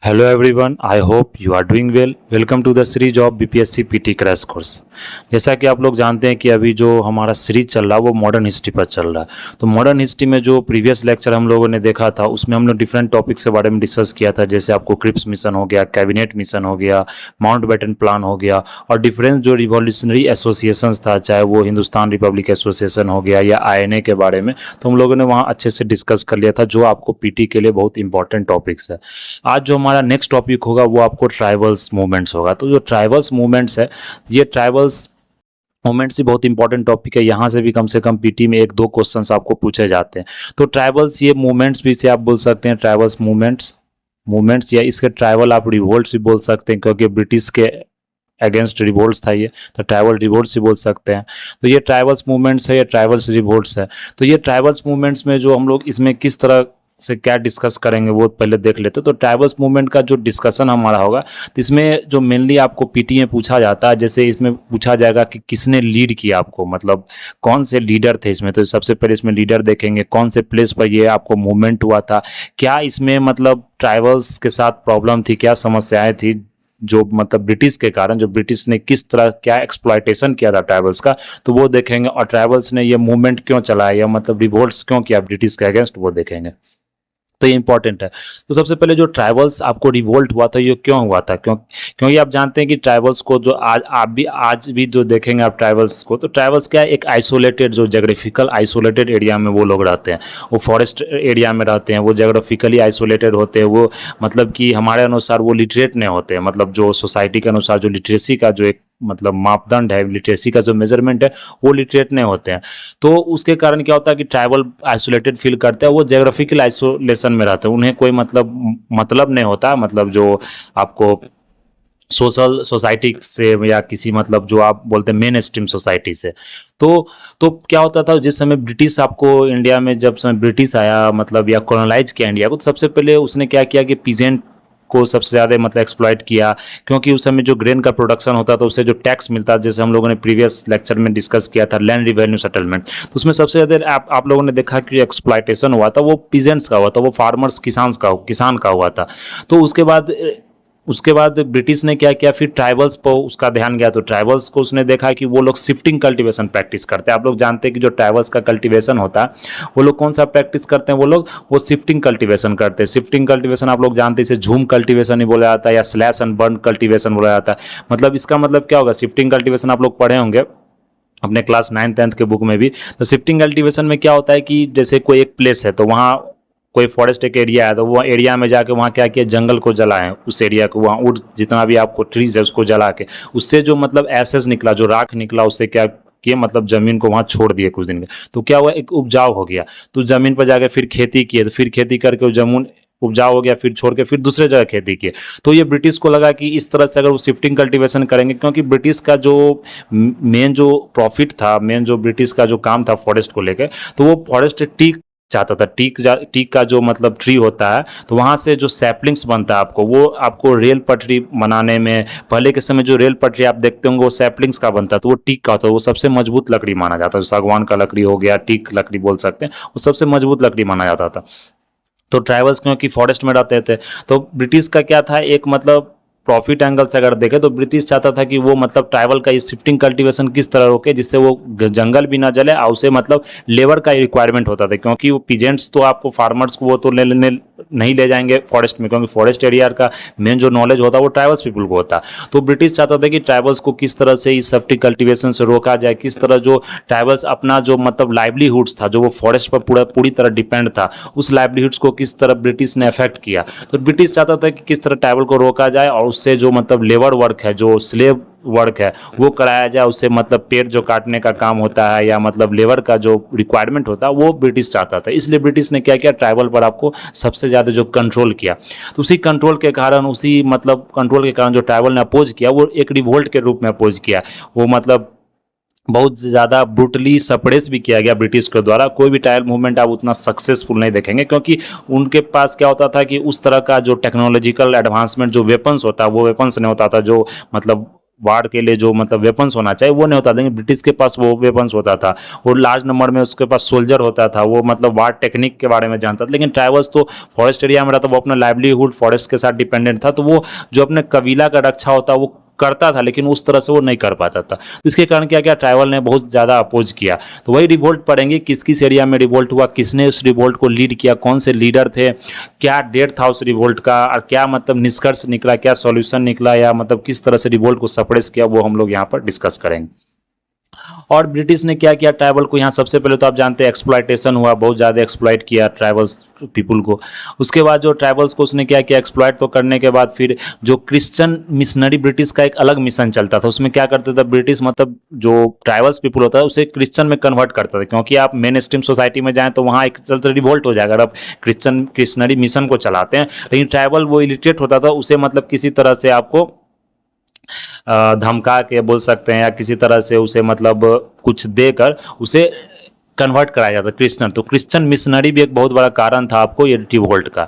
Hello everyone, I hope you are doing well. Welcome to the series of BPSC PT crash course. जैसा कि आप लोग जानते हैं कि अभी जो हमारा सीरीज चल रहा है वो मॉडर्न हिस्ट्री पर चल रहा है। तो मॉडर्न हिस्ट्री में जो प्रीवियस लेक्चर हम लोगों ने देखा था उसमें हम लोग डिफरेंट टॉपिक्स के बारे में डिस्कस किया था, जैसे आपको क्रिप्स मिशन हो गया, कैबिनेट मिशन हो गया, माउंटबेटन प्लान हो गया और डिफरेंट जो रिवॉल्यूशनरी एसोसिएशंस था, चाहे वो हिंदुस्तान रिपब्लिक एसोसिएशन हो गया या INA के बारे में, तो हम लोगों ने वहाँ अच्छे से डिस्कस कर लिया था, जो आपको PT के लिए बहुत इंपॉर्टेंट टॉपिक्स है। आज जो हमारा नेक्स्ट टॉपिक होगा वो आपको ट्राइबल्स मूवमेंट्स होगा। तो जो ट्राइबल्स मूवमेंट्स है, ये ट्राइबल्स मूवमेंट्स ही बहुत इंपॉर्टेंट टॉपिक है। यहाँ से भी कम से कम PT में 1-2 क्वेश्चंस आपको पूछे जाते हैं। तो ट्राइबल्स, ये मूवमेंट्स भी से आप बोल सकते हैं ट्राइबल्स मूवमेंट्स या इसके ट्राइबल आप रिवोल्ट्स भी बोल सकते हैं, क्योंकि ब्रिटिश के अगेंस्ट रिवोल्ट्स था ये, तो ट्राइबल रिवोल्ट्स ही बोल सकते हैं। तो ये ट्राइबल्स मूवमेंट्स है या ट्राइबल्स रिवोल्ट्स है। तो ये ट्राइबल्स मूवमेंट्स में जो हम लोग इसमें किस तरह से क्या डिस्कस करेंगे वो पहले देख लेते हैं। तो ट्राइबल्स मूवमेंट का जो डिस्कशन हमारा होगा, तो इसमें जो मेनली आपको PT में पूछा जाता है, जैसे इसमें पूछा जाएगा कि किसने लीड किया आपको, मतलब कौन से लीडर थे इसमें। तो सबसे पहले इसमें लीडर देखेंगे, कौन से प्लेस पर ये आपको मूवमेंट हुआ था, क्या इसमें मतलब ट्राइबल्स के साथ प्रॉब्लम थी, क्या समस्याएं थी जो मतलब ब्रिटिश के कारण, जो ब्रिटिश ने किस तरह क्या एक्सप्लॉयटेशन किया था ट्राइबल्स का, तो वो देखेंगे। और ट्राइबल्स ने ये मूवमेंट क्यों चलाया या मतलब रिवोल्ट्स क्यों किया ब्रिटिश के अगेंस्ट, वो देखेंगे। तो ये इंपॉर्टेंट है। तो सबसे पहले जो ट्राइबल्स आपको रिवोल्ट हुआ था, ये क्यों हुआ था, क्योंकि आप जानते हैं कि ट्राइबल्स को जो आज भी जो देखेंगे आप ट्राइबल्स को, तो ट्राइबल्स क्या है, एक आइसोलेटेड, जो जोग्राफिकल आइसोलेटेड एरिया में वो लोग रहते हैं, वो फॉरेस्ट एरिया में रहते हैं, वो जोग्राफिकली आइसोलेटेड होते हैं, वो मतलब कि हमारे अनुसार वो लिटरेट नहीं होते हैं, मतलब जो सोसाइटी के अनुसार जो लिटरेसी का जो एक मतलब मापदंड है, लिटरेसी का जो मेजरमेंट है, वो लिटरेट नहीं होते हैं। तो उसके कारण क्या होता है कि ट्राइबल आइसोलेटेड फील करते हैं, वो जोग्राफिकल आइसोलेशन में रहते हैं, उन्हें कोई मतलब नहीं होता, मतलब जो आपको सोशल सोसाइटी से या किसी मतलब जो आप बोलते हैं मेन स्ट्रीम सोसाइटी से। तो क्या होता था जिस समय ब्रिटिश आपको इंडिया में, जब समय ब्रिटिश आया मतलब या कॉलोनाइज किया इंडिया को, तो सबसे पहले उसने क्या किया कि पीजेंट को सबसे ज़्यादा मतलब एक्सप्लॉइट किया, क्योंकि उस समय जो ग्रेन का प्रोडक्शन होता था उससे जो टैक्स मिलता, जैसे हम लोगों ने प्रीवियस लेक्चर में डिस्कस किया था लैंड रिवेन्यू सेटलमेंट, तो उसमें सबसे ज़्यादा आप लोगों ने देखा कि एक्सप्लॉइटेशन हुआ था वो पीजेंट्स का हुआ था, वो फार्मर्स किसान का हुआ था। तो उसके बाद ब्रिटिश ने क्या किया, फिर ट्राइबल्स पर उसका ध्यान गया। तो ट्राइबल्स को उसने देखा कि वो लोग शिफ्टिंग कल्टीवेशन प्रैक्टिस करते हैं। आप लोग जानते हैं कि जो ट्राइबल्स का कल्टीवेशन होता है वो लोग कौन सा प्रैक्टिस करते हैं, वो शिफ्टिंग कल्टीवेशन करते हैं। शिफ्टिंग कल्टीवेशन आप लोग जानते हैं, इसे झूम कल्टीवेशन ही बोला जाता है या स्लैश एंड बर्न कल्टीवेशन बोला जाता है। मतलब इसका मतलब क्या होगा, शिफ्टिंग कल्टीवेशन आप लोग पढ़े होंगे अपने क्लास 9th-10th के बुक में भी। तो शिफ्टिंग कल्टीवेशन में क्या होता है कि जैसे कोई एक प्लेस है, तो वहाँ कोई फॉरेस्ट एक एरिया है, तो वो एरिया में जाके वहाँ क्या किया, जंगल को जलाएं, उस एरिया को, वहाँ वुड जितना भी आपको ट्रीज है उसको जला के, उससे जो मतलब एसेस निकला, जो राख निकला, उससे क्या किए मतलब जमीन को वहाँ छोड़ दिए कुछ दिन के। तो क्या हुआ, एक उपजाऊ हो गया। तो जमीन पर जाके फिर खेती किए, तो फिर खेती करके वो जमीन उपजाऊ हो गया, फिर छोड़ के फिर दूसरे जगह खेती किए। तो ये ब्रिटिश को लगा कि इस तरह से अगर वो शिफ्टिंग कल्टीवेशन करेंगे, क्योंकि ब्रिटिश का जो मेन जो प्रॉफिट था, मेन जो ब्रिटिश का जो काम था फॉरेस्ट को लेकर, तो वो फॉरेस्ट टीक चाहता था। टीक का जो मतलब ट्री होता है, तो वहाँ से जो सैपलिंग्स बनता है वो आपको रेल पटरी बनाने में, पहले के समय जो रेल पटरी आप देखते होंगे वो सैपलिंग्स का बनता है, तो वो टीक का होता है, वो सबसे मजबूत लकड़ी माना जाता है। सागवान का लकड़ी हो गया, टीक लकड़ी बोल सकते हैं, वो सबसे मजबूत लकड़ी माना जाता था। तो ट्राइबल्स क्योंकि फॉरेस्ट में रहते थे, तो ब्रिटिश का क्या था, एक मतलब प्रॉफिट एंगल से अगर देखें तो ब्रिटिश चाहता था कि वो मतलब ट्राइबल का ये शिफ्टिंग कल्टीवेशन किस तरह रोके, जिससे वो जंगल भी ना जले, और उसे मतलब लेबर का रिक्वायरमेंट होता था, क्योंकि वो पीजेंट्स तो आपको फार्मर्स को वो तो नहीं ले जाएंगे फॉरेस्ट में, क्योंकि फॉरेस्ट एरिया का मेन जो नॉलेज होता है वो ट्राइबल्स पीपल को होता। तो ब्रिटिश चाहता था कि ट्राइबल्स को किस तरह से इस शिफ्टिंग कल्टीवेशन से रोका जाए, किस तरह जो ट्राइबल्स अपना जो मतलब लाइवलीहुड्स था, जो वो फॉरेस्ट पर पूरी तरह डिपेंड था, उस लाइवलीहुड्स को किस तरह ब्रिटिश ने अफेक्ट किया। तो ब्रिटिश चाहता था कि किस तरह ट्राइबल को रोका जाए और उससे जो मतलब लेबर वर्क है, जो स्लेव वर्क है, वो कराया जाए, उससे मतलब पेड़ जो काटने का काम होता है या मतलब लेबर का जो रिक्वायरमेंट होता है वो ब्रिटिश चाहता था। इसलिए ब्रिटिश ने क्या किया, ट्राइबल पर आपको सबसे ज़्यादा जो कंट्रोल किया। तो उसी कंट्रोल के कारण जो ट्राइबल ने अपोज किया, वो एक रिवोल्ट के रूप में अपोज किया। वो मतलब बहुत ज़्यादा ब्रूटली सप्रेस भी किया गया ब्रिटिश के द्वारा। कोई भी ट्राइबल मूवमेंट आप उतना सक्सेसफुल नहीं देखेंगे, क्योंकि उनके पास क्या होता था कि उस तरह का जो टेक्नोलॉजिकल एडवांसमेंट, जो वेपन्स होता है वो वेपन्स नहीं होता था, जो मतलब वार के लिए जो मतलब वेपन्स होना चाहिए वो नहीं होता, लेकिन ब्रिटिश के पास वो वेपन्स होता था, वो लार्ज नंबर में उसके पास सोल्जर होता था, वो मतलब वार टेक्निक के बारे में जानता था। लेकिन ट्राइबल्स तो फॉरेस्ट एरिया में रहता, वो अपना लाइवलीहुड फॉरेस्ट के साथ डिपेंडेंट था, तो वो जो अपने कबीला का रक्षा होता वो करता था, लेकिन उस तरह से वो नहीं कर पाता था। इसके कारण क्या क्या ट्राइबल ने बहुत ज़्यादा अपोज किया। तो वही रिवोल्ट पढ़ेंगे, किस किस एरिया में रिवोल्ट हुआ, किसने उस रिवोल्ट को लीड किया, कौन से लीडर थे, क्या डेट था उस रिवोल्ट का, और क्या मतलब निष्कर्ष निकला, क्या सॉल्यूशन निकला, या मतलब किस तरह से रिवोल्ट को सप्रेस किया, वो हम लोग यहाँ पर डिस्कस करेंगे। और ब्रिटिश ने क्या किया ट्राइबल को, यहाँ सबसे पहले तो आप जानते हैं एक्सप्लॉयटेशन हुआ, बहुत ज़्यादा एक्सप्लॉयट किया ट्राइबल्स पीपुल को। उसके बाद जो ट्राइबल्स को उसने क्या किया, एक्सप्लॉयट तो करने के बाद फिर जो क्रिश्चियन मिशनरी, ब्रिटिश का एक अलग मिशन चलता था, उसमें क्या करता था ब्रिटिश, मतलब जो ट्राइबल्स पीपुल होता है उसे क्रिश्चियन में कन्वर्ट करता था, क्योंकि आप मेन स्ट्रीम सोसाइटी में जाएँ तो वहाँ एक चलते रिवोल्ट हो जाएगा अगर आप क्रिश्चियनरी मिशन को चलाते हैं। लेकिन ट्राइबल वो इलिटरेट होता था, उसे मतलब किसी तरह से आपको धमका के बोल सकते हैं, या किसी तरह से उसे मतलब कुछ देकर उसे कन्वर्ट कराया जाता क्रिश्चियन। तो क्रिश्चियन मिशनरी भी एक बहुत बड़ा कारण था आपको ये रिवोल्ट का।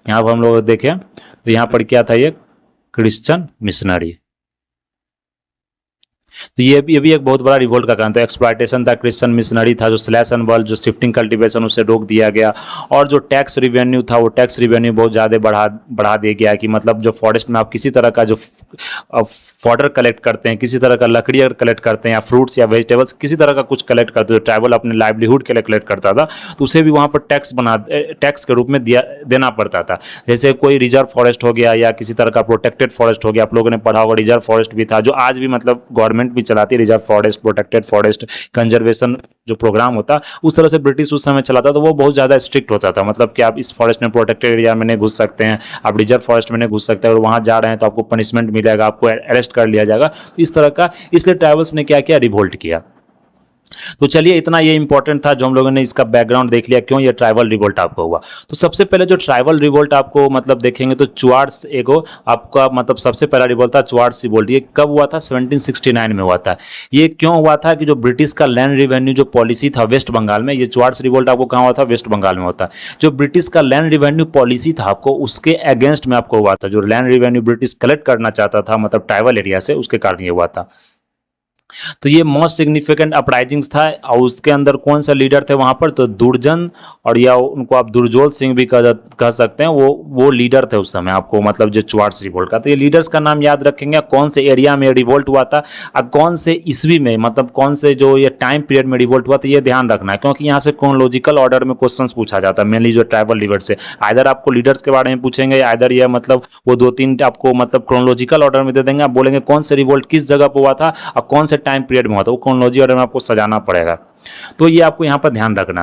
यहाँ पर हम लोग देखें तो यहाँ पर क्या था, ये क्रिश्चियन मिशनरी, तो ये भी एक बहुत बड़ा रिवोल्ट का कारण था। एक्सप्लॉयटेशन था, क्रिश्चियन मिशनरी था, जो स्लैश एंड बर्न, जो शिफ्टिंग कल्टीवेशन उसे रोक दिया गया, और जो टैक्स रिवेन्यू था वो टैक्स रिवेन्यू बहुत ज़्यादा बढ़ा दिया गया, कि मतलब जो फॉरेस्ट में आप किसी तरह का जो फॉडर कलेक्ट करते हैं, किसी तरह का लकड़ी अगर कलेक्ट करते हैं या फ्रूट्स या वेजिटेबल्स किसी तरह का कुछ कलेक्ट करते हैं, जो ट्राइबल अपने लाइवलीहुड के लिए कलेक्ट करता था, तो उसे भी वहाँ पर टैक्स के रूप में देना पड़ता था। जैसे कोई रिजर्व फॉरेस्ट हो गया या किसी तरह का प्रोटेक्टेड फॉरेस्ट हो गया, आप लोगों ने पढ़ा होगा रिजर्व फॉरेस्ट भी था, जो आज भी मतलब गवर्नमेंट भी चलाती है, reserve forest, protected forest, conservation जो प्रोग्राम होता, उस तरह से ब्रिटिश उस समय चलाता। तो वो बहुत ज़्यादा स्ट्रिक्ट होता था, मतलब कि आप इस फॉरेस्ट में प्रोटेक्टेड एरिया में नहीं घुस सकते हैं, आप रिजर्व फॉरेस्ट में नहीं घुस सकते हैं, और वहाँ जा रहे हैं तो आपको पनिशमेंट मिलेगा, आपको अरेस्ट कर लिया जाएगा। तो इस तरह का, इसलिए ट्राइबल्स ने क्या किया, रिवोल्ट किया। तो चलिए इतना ये इंपॉर्टेंट था जो हम लोगों ने इसका बैकग्राउंड देख लिया, क्यों ये ट्राइबल रिवोल्ट आपको हुआ। तो सबसे पहले जो ट्राइबल रिवोल्ट आपको मतलब देखेंगे तो चुआर्स एगो आपका मतलब सबसे पहला रिवोल्ट था चुआर्स रिवोल्ट। ये कब हुआ था, 1769 में हुआ था। ये क्यों हुआ था कि जो ब्रिटिश का लैंड रिवेन्यू जो पॉलिसी था वेस्ट बंगाल में, ये चुआर्स रिवोल्ट आपको कहाँ हुआ था, वेस्ट बंगाल में होता है। जो ब्रिटिश का लैंड रिवेन्यू पॉलिसी था आपको उसके अगेंस्ट में आपको हुआ था, जो लैंड रिवेन्यू ब्रिटिश कलेक्ट करना चाहता था मतलब ट्राइबल एरिया से, उसके कारण ये हुआ था। तो ये मोस्ट सिग्निफिकेंट अपराइजिंग्स था, और उसके अंदर कौन सा लीडर थे वहाँ पर, तो दुर्जन, और या उनको आप दुर्जोल सिंह भी कह सकते हैं, वो लीडर थे उस समय आपको, मतलब जो चुआर्स रिवोल्ट का। तो ये लीडर्स का नाम याद रखेंगे, कौन से एरिया में रिवोल्ट हुआ था और कौन से ईस्वी में, मतलब कौन से जो ये टाइम पीरियड में रिवोल्ट हुआ था, ये ध्यान रखना है, क्योंकि यहाँ से क्रोनोलॉजिकल ऑर्डर में क्वेश्चन पूछा जाता है, मेनली जो ट्राइबल लीडर से। आइदर आपको लीडर्स के बारे में पूछेंगे, आइदर ये मतलब वो 2-3 आपको मतलब क्रोनोलॉजिकल ऑर्डर में दे देंगे, आप बोलेंगे कौन से रिवोल्ट किस जगह पर हुआ था और कौन से टाइम पीरियड में हुआ था, क्रोनोलॉजी ऑर्डर में आपको सजाना पड़ेगा। तो ये आपको यहाँ पर ध्यान रखना।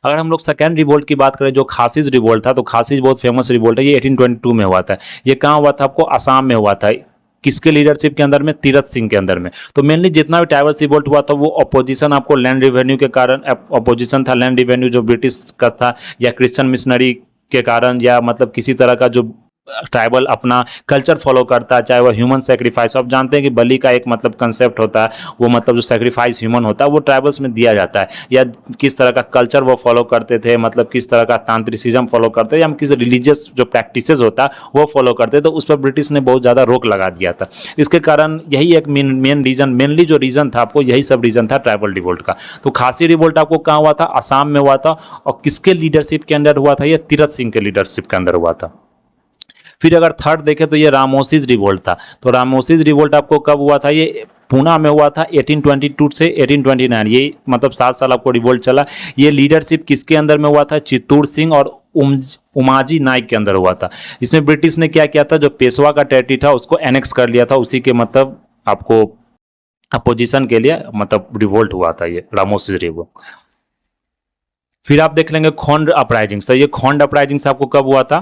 अगर हम लोग सेकेंड रिवोल्ट की बात करें जो खासिज रिवोल्ट था, तो खासिज बहुत फेमस रिवोल्ट है, ये 1822 में हुआ था। ये कहाँ हुआ था आपको, असम में हुआ था। किसके लीडरशिप के अंदर में, तीरथ सिंह के अंदर में। तो मेनली जितना भी ट्राइबल रिवोल्ट हुआ था वो अपोजिशन आपको लैंड रिवेन्यू के कारण अपोजिशन था, लैंड रिवेन्यू जो ब्रिटिश का था, या क्रिश्चियन मिशनरी के कारण, या मतलब किसी तरह का जो ट्राइबल अपना कल्चर फॉलो करता है, चाहे वो ह्यूमन सेक्रीफाइस। आप जानते हैं कि बलि का एक मतलब कंसेप्ट होता है, वो मतलब जो सेक्रीफाइस ह्यूमन होता है वो ट्राइबल्स में दिया जाता है, या किस तरह का कल्चर वो फॉलो करते थे, मतलब किस तरह का तांत्रिसिज्म फॉलो करते थे, या किस रिलीजियस जो प्रैक्टिसेस होता है वो फॉलो करते, तो उस पर ब्रिटिश ने बहुत ज़्यादा रोक लगा दिया था। इसके कारण यही एक मेन रीजन, मेनली जो रीजन था आपको यही सब रीजन था ट्राइबल रिवोल्ट का। तो खासी रिवोल्ट आपको कहाँ हुआ था, असम में हुआ था, और किसके लीडरशिप के अंदर हुआ था, ये तीरथ सिंह के लीडरशिप के अंदर हुआ था। फिर अगर थर्ड देखें तो ये रामोसीज रिवोल्ट था। तो रामोसीज रिवोल्ट आपको कब हुआ था, ये पूना में हुआ था 1822 से 1829, ये मतलब 7 साल आपको रिवोल्ट चला। ये लीडरशिप किसके अंदर में हुआ था, चित्तूर सिंह और उमाजी नाइक के अंदर हुआ था। इसमें ब्रिटिश ने क्या किया था, जो पेशवा का टेरिटरी था उसको एनेक्स कर लिया था, उसी के मतलब आपको अपोजिशन के लिए मतलब रिवोल्ट हुआ था ये रामोसीज रिवोल्ट। फिर आप देख लेंगे खोंड अपराइजिंग्स। तो ये खोंड अपराइजिंग्स आपको कब हुआ था,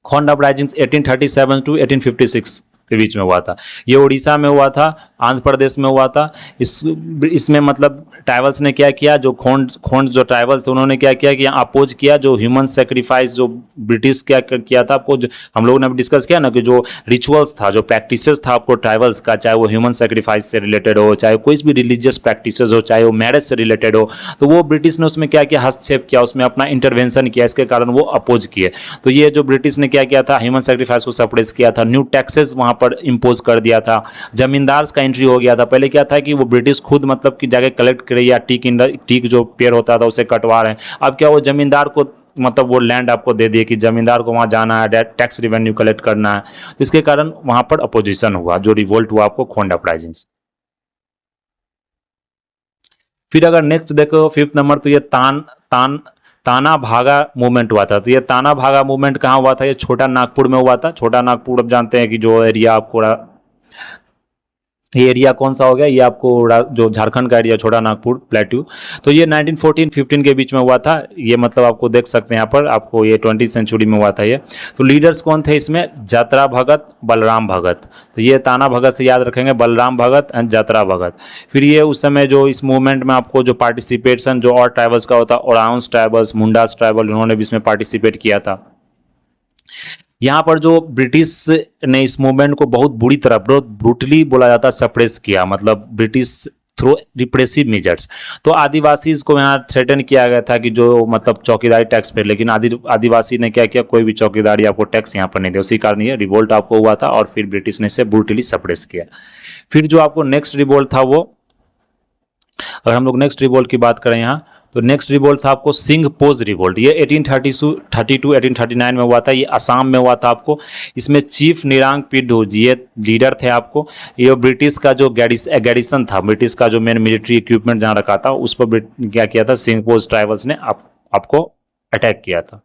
खोंड अपराइजिंग्स 1837 टू 1856 के बीच में हुआ था। ये उड़ीसा में हुआ था, आंध्र प्रदेश में हुआ था। इसमें मतलब ट्राइबल्स ने क्या किया, जो खोंड जो ट्राइबल्स थे उन्होंने क्या किया कि यहाँ अपोज किया जो ह्यूमन सेक्रीफाइस जो ब्रिटिश क्या किया था आपको, हम लोगों ने अभी डिस्कस किया ना कि जो रिचुअल्स था, जो प्रैक्टिसेस था आपको ट्राइबल्स का, चाहे वो ह्यूमन सेक्रीफाइस से रिलेटेड हो, चाहे कोई भी रिलीजियस प्रैक्टिसेस हो, चाहे वो मैरिज से रिलेटेड हो, तो वो ब्रिटिश ने उसमें क्या किया, हस्तक्षेप किया, उसमें अपना इंटरवेंशन किया, इसके कारण वो अपोज किए। तो ये जो ब्रिटिश ने क्या किया था, ह्यूमन सेक्रीफाइस को सप्रेस किया था, न्यू टैक्सेस वहाँ पर इम्पोज कर दिया था। जमींदार का एंट्री हो गया था। पहले क्या था कि वो ब्रिटिश खुद मतलब कि जाके कलेक्ट करे या टीक जो पेड़ होता था उसे कटवा रहे हैं। अब क्या वो जमींदार को मतलब वो लैंड आपको दे दिए कि जमींदार को वहाँ जाना है, टैक्स रिवेन्यू कलेक्ट करना है। तो इसके कारण वहाँ पर अपोजिशन हुआ, जो रिवोल्ट हुआ आपको खोंड अपराइजिंग। फिर अगर नेक्स्ट देखो 5th नंबर, तो ये ताना भागा मूवमेंट हुआ था। तो ये ताना भागा मूवमेंट कहाँ हुआ था? ये छोटा नागपुर में हुआ था। छोटा नागपुर आप जानते हैं कि जो एरिया आपको ये एरिया कौन सा हो गया, ये आपको जो झारखंड का एरिया छोटा नागपुर प्लेट्यू। तो ये 1914-15 के बीच में हुआ था। ये मतलब आपको देख सकते हैं यहाँ पर, आपको ये 20th सेंचुरी में हुआ था ये। तो लीडर्स कौन थे इसमें? जात्रा भगत, बलराम भगत। तो ये ताना भगत से याद रखेंगे, बलराम भगत एंड जात्रा भगत। फिर ये उस समय जो इस मूवमेंट में आपको जो पार्टिसिपेशन जो और ट्राइबल्स का होता, ओराउंस ट्राइबल्स, मुंडास ट्राइबल, इन्होंने भी इसमें पार्टिसिपेट किया था। यहाँ पर जो ब्रिटिश ने इस मूवमेंट को बहुत बुरी तरह, बहुत ब्रूटली बोला जाता है, सप्रेस किया, मतलब ब्रिटिश थ्रू रिप्रेसिव मेजर्स। तो आदिवासी को यहाँ थ्रेटन किया गया था कि जो मतलब चौकीदारी टैक्स पे, लेकिन आदिवासी ने क्या किया, कोई भी चौकीदारी आपको टैक्स यहाँ पर नहीं दिया। उसी कारण ये रिवोल्ट आपको हुआ था और फिर ब्रिटिश ने इसे ब्रूटली सप्रेस किया। फिर जो आपको नेक्स्ट रिवोल्ट था वो, अगर हम लोग नेक्स्ट रिवोल्ट की बात करें यहाँ, तो नेक्स्ट रिवोल्ट था आपको सिंह पोज रिवोल्ट। ये 1832-1839 में हुआ था। ये असम में हुआ था आपको। इसमें चीफ निरांग पिड्डू जी ये लीडर थे आपको। ये ब्रिटिश का जो गैरिसन था, ब्रिटिश का जो मेन मिलिट्री इक्विपमेंट जहाँ रखा था, उस पर क्या किया था, सिंह पोज ट्राइबल्स ने आपको अटैक किया था।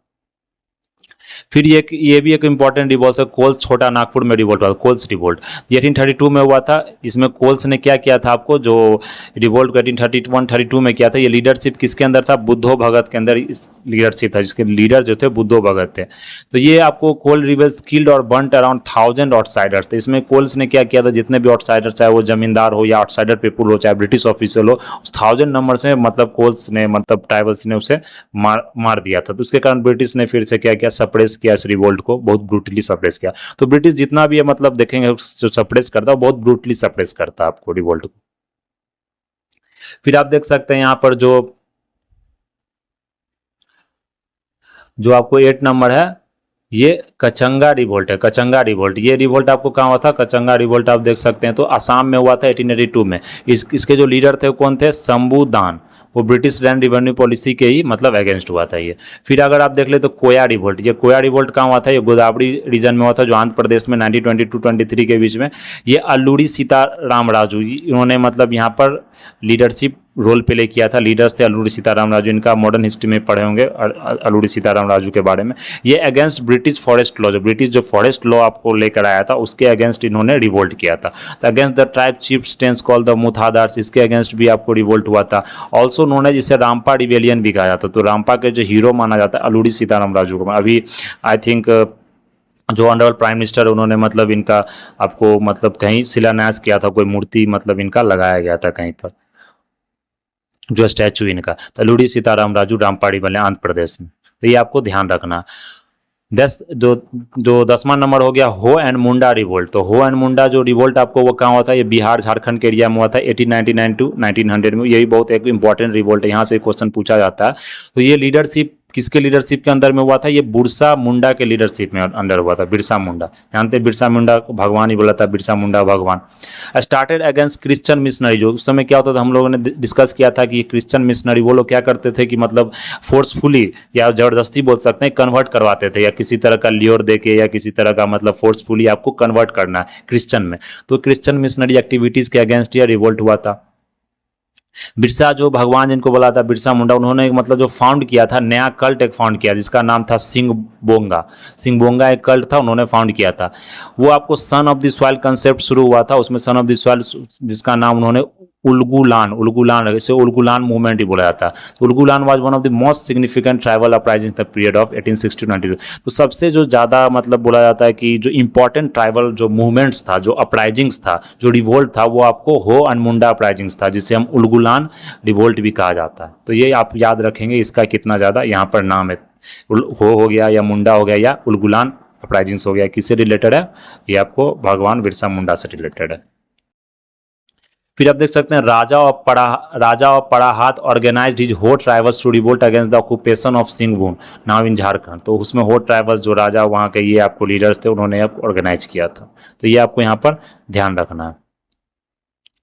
फिर ये भी एक इंपॉर्टेंट रिवोल्ट है, कोल्स छोटा नागपुर में रिवोल्ट हुआ, कोल्स रिवोल्ट 1832 में हुआ था। इसमें कोल्स ने क्या किया था आपको, जो रिवोल्ट को 1831-32 में किया था। ये लीडरशिप किसके अंदर था? बुद्धो भगत के अंदर इस लीडरशिप था, जिसके लीडर जो थे बुद्धो भगत थे। तो ये आपको कोल रिवल्स किल्ड और बर्नट अराउंड 1000 आउटसाइडर्स थे। इसमें कोल्स ने क्या किया था, जितने भी आउटसाइडर, चाहे वो जमींदार हो या आउटसाइडर पीपुल हो, चाहे ब्रिटिश ऑफिसर हो, 1000 नंबर से मतलब कोल्स ने, मतलब ट्राइबल्स ने उसे मार दिया था। तो उसके कारण ब्रिटिश ने फिर से क्या किया, सप्रेस किया इस रिवोल्ट को, बहुत ब्रूटली सप्रेस किया। तो ब्रिटिश जितना भी है मतलब देखेंगे जो सप्रेस करता है, बहुत ब्रूटली सप्रेस करता है आपको रिवोल्ट को। फिर आप देख सकते हैं यहाँ पर जो आपको 8 नंबर है, ये कचंगा रिवोल्ट है। कचंगा रिवोल्ट, ये रिवोल्ट आपको कहाँ हुआ था? कचंगा रिवोल्ट आप देख सकते हैं तो असम में हुआ था 1882 में। इसके जो लीडर थे कौन थे? शंभू दान। वो ब्रिटिश लैंड रिवेन्यू पॉलिसी के ही मतलब अगेंस्ट हुआ था ये। फिर अगर आप देख ले तो कोया रिवोल्ट, ये कोया रिवोल्ट कहाँ हुआ था? ये गोदावरी रीजन में हुआ था, जो आंध्र प्रदेश में 1922-23 के बीच में। ये अल्लूरी सीताराम राजू, इन्होंने मतलब यहाँ पर लीडरशिप रोल प्ले किया था। लीडर्स थे अल्लूरी सीताराम राजू, इनका मॉडर्न हिस्ट्री में पढ़े होंगे अल्लूरी सीताराम राजू के बारे में। ये अगेंस्ट ब्रिटिश फॉरेस्ट लॉ, जो ब्रिटिश जो फॉरेस्ट लॉ आपको लेकर आया था, उसके अगेंस्ट इन्होंने रिवोल्ट किया था। तो against the tribe chieftains called the Muthadars, इसके अगेंस्ट भी आपको रिवोल्ट हुआ था। ऑल्सो नोन है, जिसे रामपा रिवेलियन भी कहा जाता। तो रामपा के जो हीरो माना जाता है अल्लूरी सीताराम राजू को। अभी आई थिंक जो ऑनरेबल प्राइम मिनिस्टर, उन्होंने मतलब इनका आपको मतलब कहीं शिलान्यास किया था, कोई मूर्ति मतलब इनका लगाया गया था कहीं पर, जो स्टैचू इनका। तो अल्लूरी सीताराम राजू रामपाड़ी वाले आंध्र प्रदेश में। तो ये आपको ध्यान रखना। 10वां नंबर हो गया हो एंड मुंडा रिवोल्ट। तो हो एंड मुंडा जो रिवोल्ट आपको वो कहाँ हुआ था? ये बिहार झारखंड के एरिया में हुआ था 1899-1900 में। यही बहुत एक इंपॉर्टेंट रिवोल्ट है, यहाँ से क्वेश्चन पूछा जाता है। तो ये लीडरशिप किसके लीडरशिप के अंदर में हुआ था? ये बिरसा मुंडा के लीडरशिप में अंडर हुआ था। बिरसा मुंडा, जानते हैं बिरसा मुंडा को भगवान ही बोला था, बिरसा मुंडा भगवान। स्टार्टेड अगेंस्ट क्रिश्चियन मिशनरी, जो उस समय क्या होता था, हम लोगों ने डिस्कस किया था कि क्रिश्चियन मिशनरी वो लोग क्या करते थे कि मतलब फोर्सफुली या ज़बरदस्ती बोल सकते हैं, कन्वर्ट करवाते थे, या किसी तरह का ल्योर देके या किसी तरह का मतलब फोर्सफुली आपको कन्वर्ट करना है क्रिश्चियन में। तो क्रिश्चियन मिशनरी एक्टिविटीज़ के अगेंस्ट यह रिवोल्ट हुआ था। बिरसा जो भगवान जिनको बोला था बिरसा मुंडा, उन्होंने मतलब जो फाउंड किया था, नया कल्ट एक फाउंड किया जिसका नाम था सिंह बोंगा। सिंह बोंगा एक कल्ट था, उन्होंने फाउंड किया था। वो आपको son of the soil concept शुरू हुआ था, उसमें सन ऑफ द सॉइल जिसका नाम उन्होंने उलगुलान इसे उलगुलान मूवमेंट ही बोला जाता है। तो Ulgulan was one of the most significant tribal uprising the period of 1860-92। तो सबसे जो ज़्यादा मतलब बोला जाता है कि जो इंपॉर्टेंट ट्राइबल जो मूवमेंट्स था, जो अपराइजिंग्स था, जो रिवोल्ट था, वो आपको हो एंड मुंडा अपराइजिंग्स था, जिसे हम उलगुलान रिवोल्ट भी कहा जाता है। तो ये आप याद रखेंगे, इसका कितना ज़्यादा यहाँ पर नाम है। हो गया या मुंडा हो गया या उलगुलान अपराइजिंग्स हो गया, किससे रिलेटेड है? ये आपको भगवान बिरसा मुंडा से रिलेटेड है। फिर आप देख सकते हैं raja of Porahat organised his Ho tribals to revolt against the occupation of Singhbhum now in Jharkhand. तो उसमें हो ट्राइबल्स जो राजा वहाँ के ये आपको लीडर्स थे, उन्होंने ऑर्गेनाइज किया था। तो ये आपको यहाँ पर ध्यान रखना है।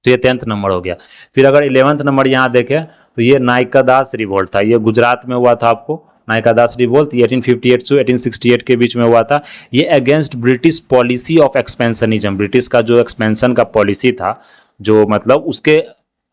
तो ये 10th नंबर हो गया। फिर अगर 11th नंबर यहाँ देखें तो ये नायका दास रिवोल्ट था, ये गुजरात में हुआ था। आपको नायका दास रिवोल्ट 1858 से 1868 के बीच में हुआ था। ये against British policy of expansionism, British का जो एक्सपेंशन का पॉलिसी था, जो मतलब उसके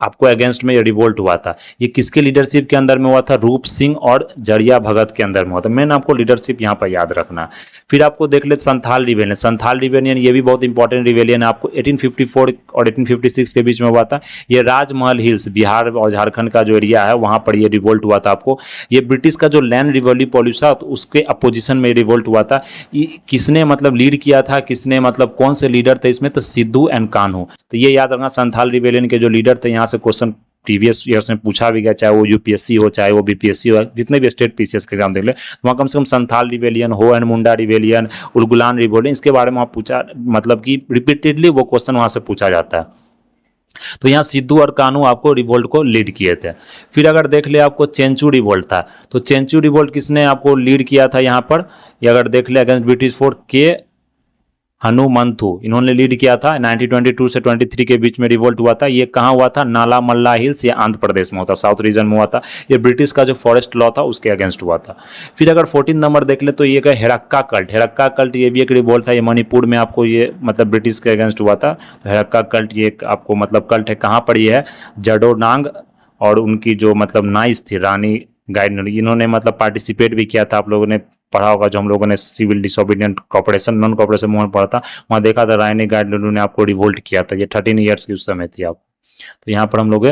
आपको अगेंस्ट में ये रिवोल्ट हुआ था। ये किसके लीडरशिप के अंदर में हुआ था? रूप सिंह और जरिया भगत के अंदर में हुआ था। मेन आपको लीडरशिप यहाँ पर याद रखना है। फिर आपको देख ले संथाल रिवेलियन। संथाल रिवेलियन ये भी बहुत इंपॉर्टेंट रिवेलियन है, आपको 1854 और 1856 के बीच में हुआ था। ये राजमहल हिल्स बिहार और झारखंड का जो एरिया है वहाँ पर ये रिवोल्ट हुआ था। आपको ये ब्रिटिश का जो लैंड रिवॉल्यूशन पॉलिसी था तो उसके अपोजिशन में रिवोल्ट हुआ था। किसने मतलब लीड किया था, किसने मतलब कौन से लीडर थे इसमें? तो सिद्धू एंड कान्हू। तो ये याद रखना, संथाल रिवेलियन के जो लीडर थे, यहाँ से क्वेश्चन प्रीवियस ईयर्स में पूछा भी गया, चाहे वो यूपीएससी हो चाहे वो बीपीएससी हो, जितने भी स्टेट पीसीएस के एग्जाम देख ले वहाँ कम से कम संथाल रिवेलियन, हो and Munda rebellion, Ulgulan rebellion, इसके बारे में वहाँ पूछा, मतलब कि रिपीटेडली वो क्वेश्चन वहाँ से पूछा जाता है। तो यहाँ सिद्धू और कान्हू आपको रिवोल्ट को लीड किए थे। फिर अगर देख ले आपको चेंचू रिवोल्ट था, तो चेंचू रिवोल्ट किसने आपको लीड किया था यहाँ पर? ये अगर देख ले अगेंस्ट ब्रिटिश फोर्स के हनुमंथु, इन्होंने लीड किया था। 1922 से 23 के बीच में रिवोल्ट हुआ था। ये कहाँ हुआ था? नाला मल्ला हिल्स, ये आंध्र प्रदेश में होता, साउथ रीजन में हुआ था। ये ब्रिटिश का जो फॉरेस्ट लॉ था उसके अगेंस्ट हुआ था। फिर अगर 14 नंबर देख ले तो ये का हेरक्का कल्ट। हेरक्का कल्ट ये भी एक रिवोल्ट था, ये मणिपुर में आपको ये मतलब ब्रिटिश के अगेंस्ट हुआ था। तो हेरक्का कल्ट ये आपको मतलब कल्ट है, कहाँ पर ये है? जडोनांग, और उनकी जो मतलब नाइस थी रानी गाइड, इन्होंने मतलब पार्टिसिपेट भी किया था। आप लोगों ने पढ़ा होगा, जो हम लोगों ने civil disobedient cooperation non cooperation movement पढ़ा था, वहाँ देखा था रानी गाइड ने आपको रिवोल्ट किया था। ये 13 ईयर्स की उस समय थी आप। तो यहाँ पर हम लोग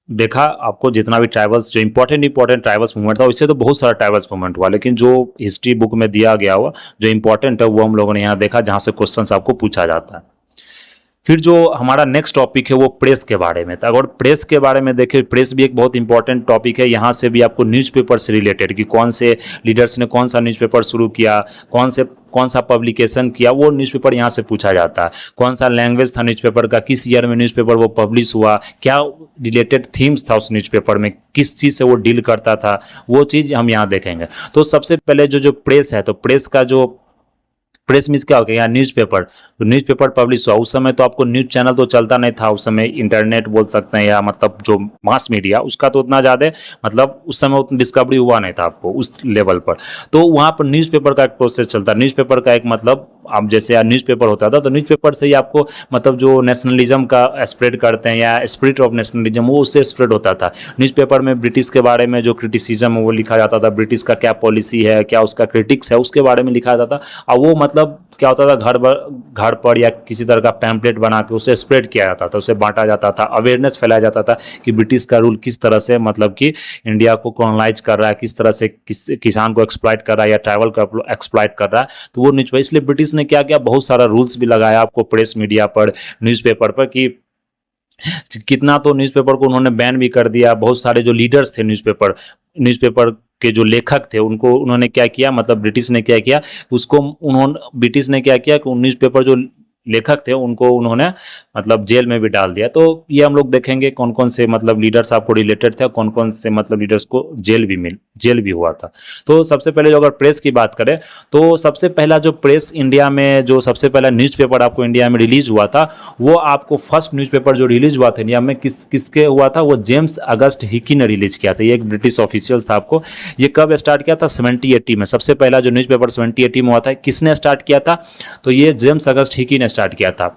देखा आपको जितना भी ट्राइबल्स जो इंपॉर्टेंट ट्राइबल्स मूवमेंट था, इससे तो बहुत सारा ट्राइबल्स मूवमेंट हुआ, लेकिन जो हिस्ट्री बुक में दिया गया हुआ जो इंपॉर्टेंट है वो हम लोगों ने यहाँ देखा, जहाँ से क्वेश्चन आपको पूछा जाता है। फिर जो हमारा नेक्स्ट टॉपिक है वो प्रेस के बारे में था। अगर प्रेस के बारे में देखें, प्रेस भी एक बहुत इंपॉर्टेंट टॉपिक है। यहाँ से भी आपको न्यूज़पेपर से रिलेटेड कि कौन से लीडर्स ने कौन सा न्यूज़पेपर शुरू किया, कौन सा पब्लिकेशन किया, वो न्यूज़पेपर यहाँ से पूछा जाता है। कौन सा लैंग्वेज था न्यूज़पेपर का, किस ईयर में न्यूज़पेपर वो पब्लिश हुआ, क्या रिलेटेड थीम्स था उस न्यूज़पेपर में, किस चीज़ से वो डील करता था, वो चीज़ हम यहाँ देखेंगे। तो सबसे पहले जो प्रेस है, तो प्रेस का जो प्रेस मीन्स क्या हो गया? यहाँ न्यूज़पेपर, तो न्यूज़पेपर पब्लिश हुआ। उस समय तो आपको न्यूज़ चैनल तो चलता नहीं था, उस समय इंटरनेट बोल सकते हैं, या मतलब जो मास मीडिया उसका तो उतना ज़्यादा मतलब उस समय उतना डिस्कवरी हुआ नहीं था आपको उस लेवल पर। तो वहाँ पर न्यूज़पेपर का एक प्रोसेस चलता है। न्यूज़पेपर का एक मतलब आप जैसे न्यूज़पेपर होता था, तो न्यूज़पेपर से ही आपको मतलब जो नेशनलिज्म का स्प्रेड करते हैं या स्पिरिट ऑफ नेशनलिज्म, वो उससे स्प्रेड होता था। न्यूज़पेपर में ब्रिटिश के बारे में जो क्रिटिसिज्म है वो लिखा जाता था, ब्रिटिश का क्या पॉलिसी है, क्या उसका क्रिटिक्स है, उसके बारे में लिखा जाता था। और वो मतलब क्या होता था, घर पर या किसी तरह का पैम्पलेट बना के उसे स्प्रेड किया जाता था, उसे बांटा जाता था, अवेयरनेस फैलाया जाता था कि ब्रिटिश का रूल किस तरह से मतलब कि इंडिया को कॉलोनाइज कर रहा है, किस तरह से किसान को एक्सप्लॉइट कर रहा है या ट्राइबल को एक्सप्लॉइट कर रहा है। तो वो न्यूज़पेपर, इसलिए ब्रिटिश ने क्या किया, बहुत सारा रूल्स भी लगाया आपको प्रेस मीडिया पर, न्यूज़पेपर पर, कि कितना तो न्यूज़पेपर को उन्होंने बैन भी कर दिया। बहुत सारे जो लीडर्स थे न्यूज़पेपर के जो लेखक थे उन्होंने क्या किया, मतलब ब्रिटिश ने क्या किया ब्रिटिश ने क्या किया कि न्यूज़पेपर जो लेखक थे उनको उन्होंने मतलब जेल में भी डाल दिया। तो ये हम लोग देखेंगे कौन कौन से मतलब लीडर्स आपको रिलेटेड थे, कौन कौन से मतलब लीडर्स को जेल भी हुआ था। तो सबसे पहले जो अगर प्रेस की बात करें, तो सबसे पहला जो प्रेस इंडिया में जो सबसे पहला न्यूज़पेपर आपको इंडिया में रिलीज हुआ था, वो आपको फर्स्ट न्यूज़पेपर जो रिलीज हुआ था इंडिया में किसके हुआ था? वो जेम्स अगस्ट हिकी ने रिलीज किया था। ये एक ब्रिटिश ऑफिशियल था। आपको ये कब स्टार्ट किया था? 1780 में। सबसे पहला जो न्यूज़पेपर 1780 में हुआ था, किसने स्टार्ट किया था? तो ये जेम्स अगस्ट हिकी ने स्टार्ट किया था।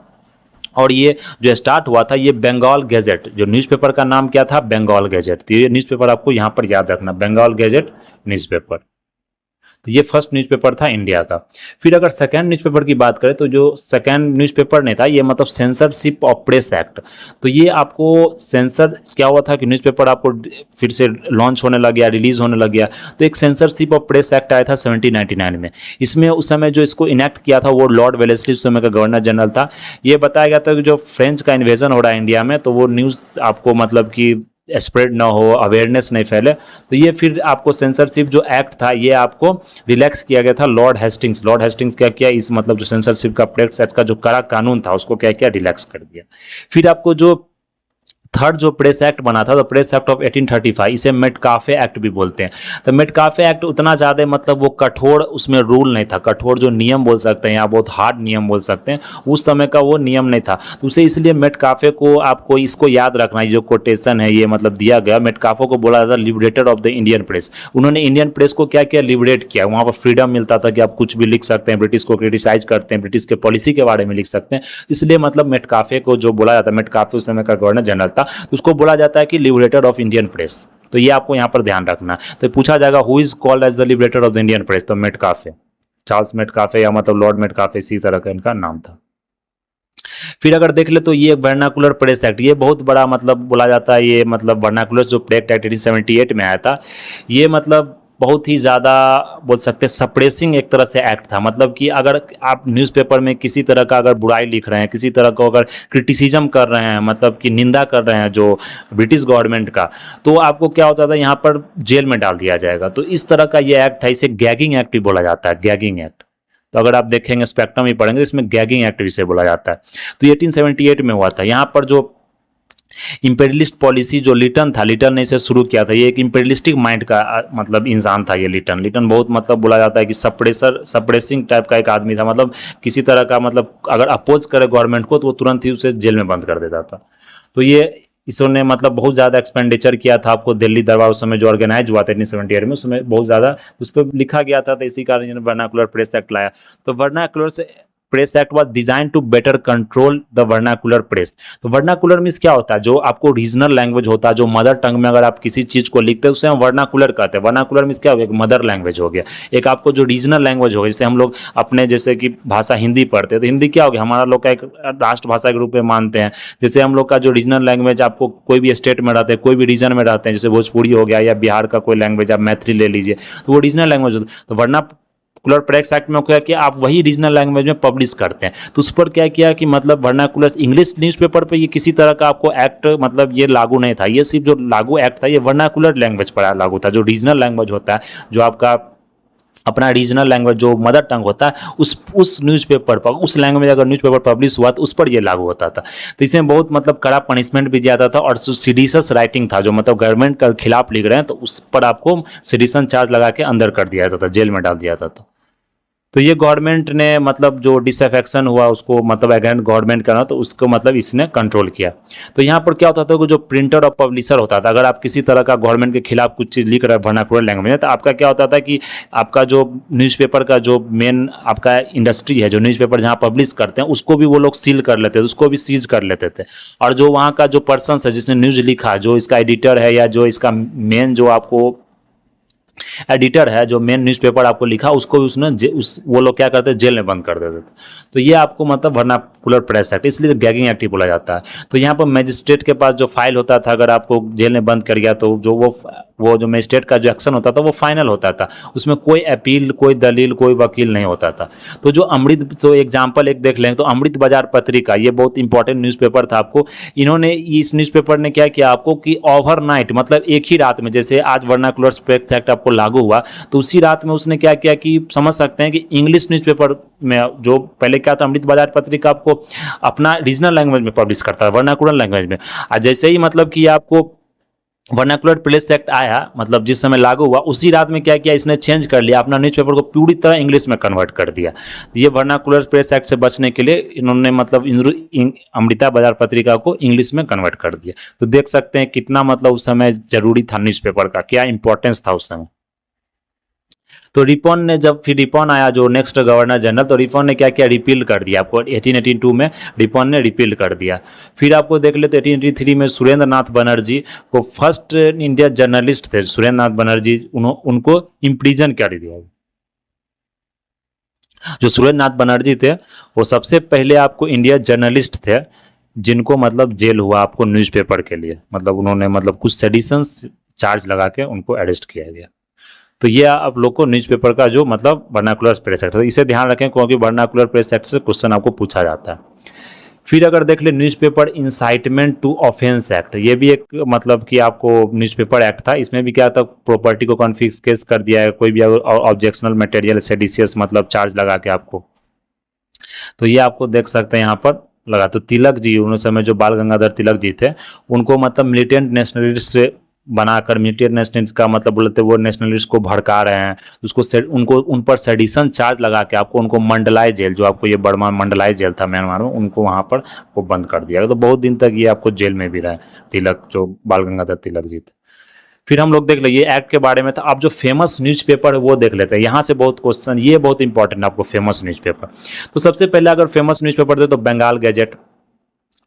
और ये जो स्टार्ट हुआ था, ये बंगाल गैजेट, जो न्यूज़पेपर का नाम क्या था? बंगाल गैजेट। तो ये न्यूज़पेपर आपको यहाँ पर याद रखना, बंगाल गैजेट न्यूज़पेपर। तो ये फर्स्ट न्यूज़पेपर था इंडिया का। फिर अगर सेकंड न्यूज़पेपर की बात करें, तो जो सेकंड न्यूज़पेपर नहीं था, ये मतलब सेंसरशिप ऑफ प्रेस एक्ट। तो ये आपको सेंसर क्या हुआ था कि न्यूज़पेपर आपको फिर से लॉन्च होने लग गया, रिलीज होने लग गया। तो एक सेंसरशिप ऑफ प्रेस एक्ट आया था 1799 में। इसमें उस समय जो इसको इनेक्ट किया था वो लॉर्ड वेलेस्ली उस समय का गवर्नर जनरल था। ये बताया गया था कि जो फ्रेंच का इन्वेजन हो रहा है इंडिया में, तो वो न्यूज़ आपको मतलब कि स्प्रेड ना हो, अवेयरनेस नहीं फैले। तो ये फिर आपको सेंसरशिप जो एक्ट था ये आपको रिलैक्स किया गया था लॉर्ड हेस्टिंग्स क्या किया, इस मतलब जो सेंसरशिप का प्रेस एक्ट का जो कड़ा कानून था उसको क्या किया, रिलैक्स कर दिया। फिर आपको जो थर्ड जो प्रेस एक्ट बना था, तो प्रेस एक्ट ऑफ 1835, इसे मेटकाफे एक्ट भी बोलते हैं। तो मेटकाफे एक्ट उतना ज़्यादा मतलब वो कठोर उसमें रूल नहीं था, कठोर जो नियम बोल सकते हैं या बहुत हार्ड नियम बोल सकते हैं, उस समय का वो नियम नहीं था। तो उसे इसलिए मेटकाफे को आपको इसको याद रखना है, जो कोटेशन है ये मतलब दिया गया, मेटकाफे को बोला जाता है liberator of the Indian press. उन्होंने इंडियन प्रेस को क्या किया, लिबरेट किया। वहाँ पर फ्रीडम मिलता था कि आप कुछ भी लिख सकते हैं, ब्रिटिश को क्रिटिसाइज करते हैं, ब्रिटिश के पॉलिसी के बारे में लिख सकते हैं। इसलिए मतलब मेटकाफे को जो बोला जाता है, मेटकाफे उस समय का गवर्नर जनरल था, तो उसको बोला जाता है कि लिबरेटर ऑफ इंडियन प्रेस। तो ये आपको यहाँ पर ध्यान रखना। तो पूछा जाएगा who is called as the liberator of the Indian press, तो मेटकाफे, चार्ल्स मेटकाफे या मतलब लॉर्ड मेटकाफे, इसी तरह का इनका नाम था। फिर अगर देख ले तो ये वर्नाकुलर प्रेस एक्ट, ये बहुत बड़ा मतलब बोला जाता है, ये मतलब वर्नाकुलर जो प्रेस एक्ट 1878 में आया था, ये मतलब बहुत ही ज़्यादा बोल सकते हैं सप्रेसिंग एक तरह से एक्ट था। मतलब कि अगर आप न्यूज़पेपर में किसी तरह का अगर बुराई लिख रहे हैं, किसी तरह को अगर क्रिटिसिज्म कर रहे हैं, मतलब कि निंदा कर रहे हैं जो ब्रिटिश गवर्नमेंट का, तो आपको क्या होता था, यहाँ पर जेल में डाल दिया जाएगा। तो इस तरह का ये एक्ट था, इसे गैगिंग एक्ट भी बोला जाता है, गैगिंग एक्ट। तो अगर आप देखेंगे स्पेक्ट्रम ही पढ़ेंगे तो इसमें गैगिंग एक्ट भी से बोला जाता है। तो 1878 में हुआ था। यहाँ पर जो इंपेरियलिस्ट पॉलिसी जो लिटन था, लिटन ने इसे शुरू किया था। ये एक इंपेरियलिस्टिक माइंड का मतलब इंसान था ये लिटन बहुत मतलब बोला जाता है कि सप्रेसिंग टाइप का एक आदमी था। मतलब किसी तरह का मतलब अगर अपोज करे गवर्नमेंट को तो वो तुरंत ही उसे जेल में बंद कर देता था। तो ये इसने मतलब बहुत ज़्यादा एक्सपेंडिचर किया था। आपको दिल्ली दरबार उस समय जो ऑर्गेनाइज हुआ था 1878 में, उस समय बहुत ज़्यादा उस पर लिखा गया था। तो इसी कारण वर्नाकुलर प्रेस एक्ट लाया। तो वर्नाकुलर से press act was design to better control the vernacular press. तो वर्नाकुलर मीन्स क्या होता है, जो आपको रीजनल लैंग्वेज होता है, जो मदर टंग में अगर आप किसी चीज़ को लिखते हैं उसे हम वर्नाकुलर कहते हैं। वर्नाकुलर मीन्स क्या हो गया, एक मदर लैंग्वेज हो गया, एक आपको जो रीजनल लैंग्वेज हो गया। जैसे हम लोग अपने जैसे कि भाषा हिंदी पढ़ते हैं, तो हिंदी क्या हो गया, हमारा लोग का एक राष्ट्रभाषा के रूप में मानते हैं। जैसे हम लोग का जो रीजनल लैंग्वेज, आपको कोई भी स्टेट में रहते हैं, कोई भी रीजन में रहते हैं, जैसे भोजपुरी हो गया या बिहार का कोई लैंग्वेज, आप मैथिली ले लीजिए, तो वो रीजनल लैंग्वेज होता है। तो वर्नाकुलर प्रेस एक्ट में क्या किया, आप वही रीजनल लैंग्वेज में पब्लिश करते हैं। तो उस पर क्या किया कि मतलब वर्नाकुलर इंग्लिश न्यूज़पेपर पे ये किसी तरह का आपको एक्ट मतलब ये लागू नहीं था। ये सिर्फ जो लागू एक्ट था ये वर्नाकुलर लैंग्वेज पर लागू था। जो रीजनल लैंग्वेज होता है, जो आपका अपना रीजनल लैंग्वेज जो मदर टंग होता है, उस न्यूज़पेपर पर, उस लैंग्वेज अगर न्यूज़पेपर पब्लिश हुआ तो उस पर ये लागू होता था। तो इसमें बहुत मतलब कड़ा पनिशमेंट भी दिया जाता था। और जो सीडिशस राइटिंग था, जो मतलब गवर्नमेंट के खिलाफ लिख रहे हैं, तो उस पर आपको सीडिशन चार्ज लगा के अंदर कर दिया जाता था, जेल में डाल दिया जाता था। तो ये गवर्नमेंट ने मतलब जो डिसअफेक्शन हुआ उसको मतलब अगेंस्ट गवर्नमेंट करना, तो उसको मतलब इसने कंट्रोल किया। तो यहाँ पर क्या होता था कि जो प्रिंटर और पब्लिशर होता था, अगर आप किसी तरह का गवर्नमेंट के खिलाफ कुछ चीज़ लिख रहे हैं वर्नाकुलर लैंग्वेज में, तो आपका क्या होता था कि आपका जो न्यूज़पेपर का जो मेन आपका इंडस्ट्री है, जो न्यूज़पेपर जहाँ पब्लिश करते हैं, उसको भी वो लोग सील कर लेते थे, उसको भी सीज कर लेते थे। और जो वहाँ का जो पर्सन है जिसने न्यूज़ लिखा, जो इसका एडिटर है या जो इसका मेन जो आपको एडिटर है, जो मेन न्यूज़पेपर आपको लिखा, उसको भी उसने वो लोग क्या करते हैं, जेल में बंद कर देते थे। तो ये आपको मतलब वर्नाकुलर प्रेस एक्ट, इसलिए गैगिंग एक्ट बोला जाता है। तो यहाँ पर मजिस्ट्रेट के पास जो फाइल होता था, अगर आपको जेल में बंद कर गया तो जो वो जो मजिस्ट्रेट का जो एक्शन होता था वो फाइनल होता था। उसमें कोई अपील, कोई दलील, कोई वकील नहीं होता था। तो जो अमृत, जो एग्जाम्पल एक देख लेंगे तो अमृत बाजार पत्रिका, ये बहुत इंपॉर्टेंट न्यूज़पेपर था। आपको इन्होंने इस न्यूज़पेपर ने क्या किया आपको कि ओवरनाइट मतलब एक ही रात में, जैसे आज वर्नाकुलर प्रेस एक्ट आपको लागू हुआ, तो उसी रात में उसने क्या किया कि समझ सकते हैं कि इंग्लिश न्यूज़पेपर में जो पहले क्या था, अमृत बाजार पत्रिका आपको अपना रीजनल लैंग्वेज में पब्लिश करता है, वर्नाकुलर लैंग्वेज में। और जैसे ही मतलब कि आपको वर्नाकुलर प्रेस एक्ट आया, मतलब जिस समय लागू हुआ, उसी रात में क्या किया, इसने चेंज कर लिया, अपना न्यूज़पेपर को पूरी तरह इंग्लिश में कन्वर्ट कर दिया। ये वर्नाकुलर प्रेस एक्ट से बचने के लिए इन्होंने मतलब अमृता बाजार पत्रिका को इंग्लिश में कन्वर्ट कर दिया। तो देख सकते हैं कितना मतलब उस समय जरूरी था न्यूज़पेपर का, क्या इंपॉर्टेंस था उस समय। तो रिपॉन ने जब फिर रिपॉन आया जो नेक्स्ट गवर्नर जनरल, तो रिपॉन ने क्या किया, रिपील कर दिया। आपको 1882 में रिपॉन ने रिपील कर दिया। फिर आपको देख ले तो 1883 में सुरेंद्र नाथ बनर्जी को, फर्स्ट इंडिया जर्नलिस्ट थे सुरेंद्र नाथ बनर्जी, उनको इम्प्रीजन कर दिया। जो सुरेंद्र नाथ बनर्जी थे वो सबसे पहले आपको इंडिया जर्नलिस्ट थे जिनको मतलब जेल हुआ आपको न्यूज़पेपर के लिए, मतलब उन्होंने मतलब कुछ सेडिशंस चार्ज लगा के उनको अरेस्ट किया गया। तो ये आप लोग को न्यूज़पेपर का जो मतलब वर्नाकुलर प्रेस एक्ट है, इसे ध्यान रखें क्योंकि वर्नाकुलर प्रेस एक्ट से क्वेश्चन आपको पूछा जाता है। फिर अगर देख ले newspaper incitement to offence act, ये भी एक मतलब कि आपको न्यूज़पेपर एक्ट था, इसमें भी क्या था, प्रॉपर्टी को कॉन्फिस्केट कर दिया है, कोई भी ऑब्जेक्शनल मटेरियल सेडिशियस मतलब चार्ज लगा के आपको, तो ये आपको देख सकते हैं यहाँ पर लगा। तो तिलक जी उस समय जो बाल गंगाधर तिलक जी थे, उनको मतलब मिलिटेंट नेशनलिस्ट से बनाकर, मिलिटेंट नेशनलिस्ट का मतलब बोलते वो नेशनलिस्ट को भड़का रहे हैं, उनको उन पर सेडिशन चार्ज लगा के आपको उनको मंडलाई जेल, जो आपको ये बर्मा मंडलाई जेल था म्यांमार में, उनको वहाँ पर वो बंद कर दिया। तो बहुत दिन तक ये आपको जेल में भी रहे तिलक, जो बाल गंगाधर तिलक जी थे। फिर हम लोग देख लेंगे एक्ट के बारे में, तो आप जो फेमस न्यूज़पेपर है वो देख लेते हैं, यहाँ से बहुत क्वेश्चन, ये बहुत इंपॉर्टेंट है आपको फेमस न्यूज़पेपर। तो सबसे पहले अगर फेमस न्यूज़पेपर दे तो बंगाल गैजेट,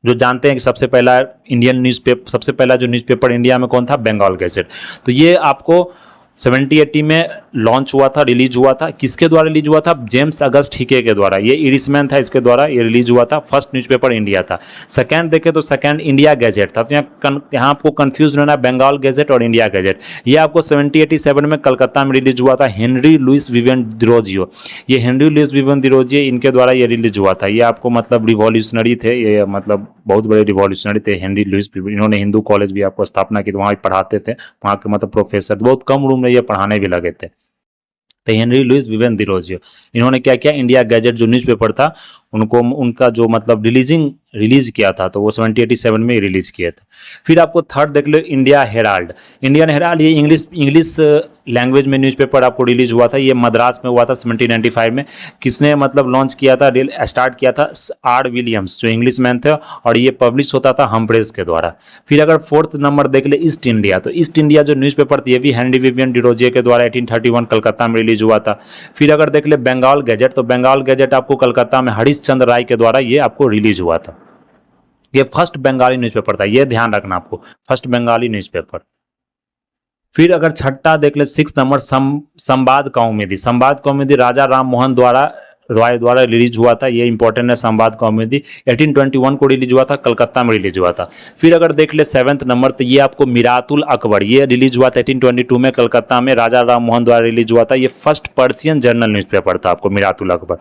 जो जानते हैं कि सबसे पहला इंडियन न्यूज़पेपर, सबसे पहला जो न्यूज़पेपर इंडिया में कौन था, बंगाल गैजेट। तो ये आपको 70-80 में लॉन्च हुआ था, रिलीज हुआ था, किसके द्वारा रिलीज हुआ था, जेम्स अगस्ट हिके के द्वारा, ये इरिशमैन था, इसके द्वारा ये रिलीज हुआ था, फर्स्ट न्यूज़पेपर इंडिया था। सेकंड देखें तो सेकंड इंडिया गैजेट था, तो यहाँ आपको कंफ्यूज रहना, बंगाल गैजेट और इंडिया गैजेट। ये आपको 70-87 में कलकत्ता में रिलीज हुआ था, हेनरी लुइस विवियन डिरोजियो, ये हेनरी लुइस विवियन डिरोजियो इनके द्वारा ये रिलीज हुआ था। ये आपको मतलब रिवॉल्यूशनरी थे, ये मतलब बहुत बड़े रिवॉल्यूशनरी थे हेनरी लुइस विवियन, इन्होंने हिंदू कॉलेज भी आपको स्थापना की, तो वहाँ पढ़ाते थे, वहाँ के मतलब प्रोफेसर, बहुत कम रूम में ये पढ़ाने भी लगे थे। तो हेनरी लुइस विवियन डिरोजियो इन्होंने क्या किया, इंडिया गैजेट जो न्यूज़पेपर था उनको, उनका जो मतलब रिलीज किया था, तो वो 70-87 में रिलीज किए थे। फिर आपको थर्ड देख लो इंडिया हेराल्ड, इंडियन हेराल्ड ये इंग्लिश लैंग्वेज में न्यूज़पेपर आपको रिलीज हुआ था, ये मद्रास में हुआ था 1795 में। किसने मतलब लॉन्च किया था, स्टार्ट किया था, आर विलियम्स जो इंग्लिश मैन थे, और ये पब्लिश होता था हम्फ्रेज के द्वारा। फिर अगर फोर्थ नंबर देख ले ईस्ट इंडिया, तो ईस्ट इंडिया जो न्यूज़पेपर थी ये भी हेनरी विवियन डिरोजियो के द्वारा 1831 कलकत्ता में रिलीज हुआ था। फिर अगर देख ले बंगाल गैजेट, तो बंगाल गैजेट आपको कलकत्ता में हरीशचंद्र राय के द्वारा ये आपको रिलीज हुआ था। ये फर्स्ट बंगाली न्यूज़पेपर था, ये ध्यान रखना आपको, फर्स्ट बंगाली न्यूज़पेपर। फिर अगर छठा देख ले 6 नंबर संवाद कौमुदी, संवाद कौमुदी राजा राम मोहन रॉय द्वारा रिलीज हुआ था, ये इंपॉर्टेंट है। संवाद कौमुदी 1821 को रिलीज हुआ था, कलकत्ता में रिलीज हुआ था। फिर अगर देख ले 7th नंबर, तो ये आपको मिरातुल अकबर, ये रिलीज हुआ था 1822 में कलकत्ता में, राजा राम मोहन द्वारा रिलीज हुआ था। ये फर्स्ट पर्सियन जर्नल न्यूज़पेपर था आपको मिरातुल अकबर।